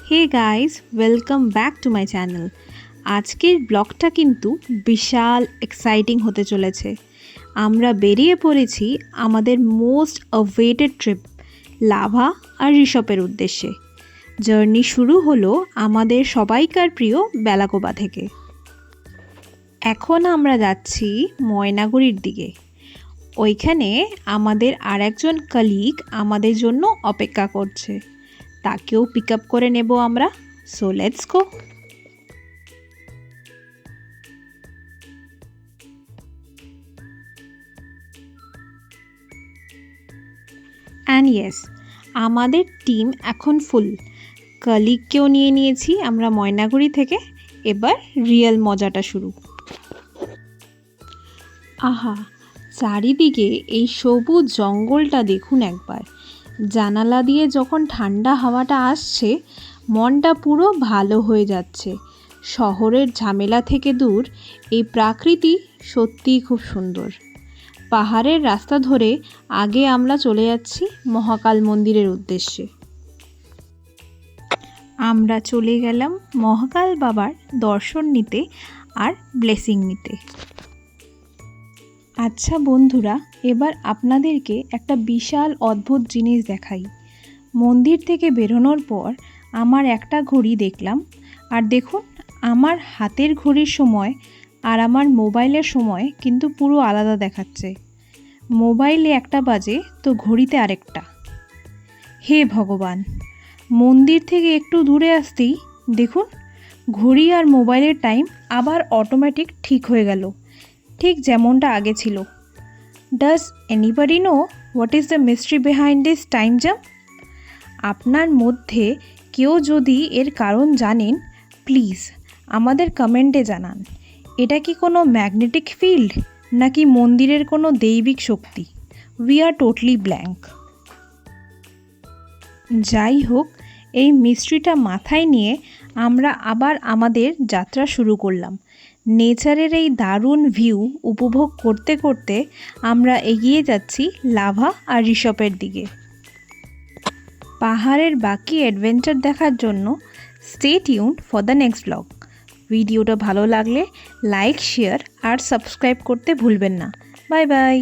Hey guys, welcome back to my channel. আজকের ব্লগটা কিন্তু বিশাল এক্সাইটিং হতে চলেছে। আমরা বেরিয়ে পড়েছি আমাদের মোস্ট অ্যাওয়েটেড ট্রিপ লাভা আর ঋষভের উদ্দেশ্যে। জার্নি শুরু হলো আমাদের সবাইকার প্রিয় বেলাকোবা থেকে। এখন আমরা যাচ্ছি ময়নাগুড়ির দিকে। ওইখানে আমাদের আর একজন কলিগ আমাদের জন্য অপেক্ষা করছে, তাকেও পিক আপ করে নেব আমরা। So let's go. And yes, আমাদের টিম এখন ফুল। কলিগকেও নিয়ে নিয়েছি আমরা ময়নাগুড়ি থেকে। এবার রিয়েল মজাটা শুরু। আহা, চারিদিকে এই সবুজ জঙ্গলটা দেখুন একবার। জানালা দিয়ে যখন ঠান্ডা হাওয়াটা আসছে, মনটা পুরো ভালো হয়ে যাচ্ছে। শহরের ঝামেলা থেকে দূর এই প্রাকৃতি সত্যিই খুব সুন্দর। পাহাড়ের রাস্তা ধরে আগে আমরা চলে যাচ্ছি মহাকাল মন্দিরের উদ্দেশ্যে। আমরা চলে গেলাম মহাকাল বাবার দর্শন নিতে আর ব্লেসিং নিতে। আচ্ছা বন্ধুরা, এবার আপনাদেরকে একটা বিশাল অদ্ভুত জিনিস দেখাই। মন্দির থেকে বেরোনোর পর আমার একটা ঘড়ি দেখলাম, আর দেখুন আমার হাতের ঘড়ির সময় আর আমার মোবাইলের সময় কিন্তু পুরো আলাদা দেখাচ্ছে। মোবাইলে একটা বাজে তো ঘড়িতে আরেকটা। হে ভগবান, মন্দির থেকে একটু দূরে আসতেই দেখুন ঘড়ি আর মোবাইলের টাইম আবার অটোমেটিক ঠিক হয়ে গেল, ঠিক যেমনটা আগে ছিল। Does anybody know what is the mystery behind this time jump? আপনার মধ্যে কেউ যদি এর কারণ জানেন, প্লিজ আমাদের কমেন্টে জানান। এটা কি কোনো ম্যাগনেটিক ফিল্ড নাকি মন্দিরের কোনো দৈবিক শক্তি? We are totally blank. যাই হোক, এই মিস্ট্রিটা মাথায় নিয়ে আমরা আবার আমাদের যাত্রা শুরু করলাম। নেচারের এই দারুণ ভিউ উপভোগ করতে করতে আমরা এগিয়ে যাচ্ছি লাভা আর ঋষভের দিকে। পাহাড়ের বাকি অ্যাডভেঞ্চার দেখার জন্য stay tuned for the next blog. ভিডিওটা ভালো লাগলে লাইক, শেয়ার আর সাবস্ক্রাইব করতে ভুলবেন না। Bye bye.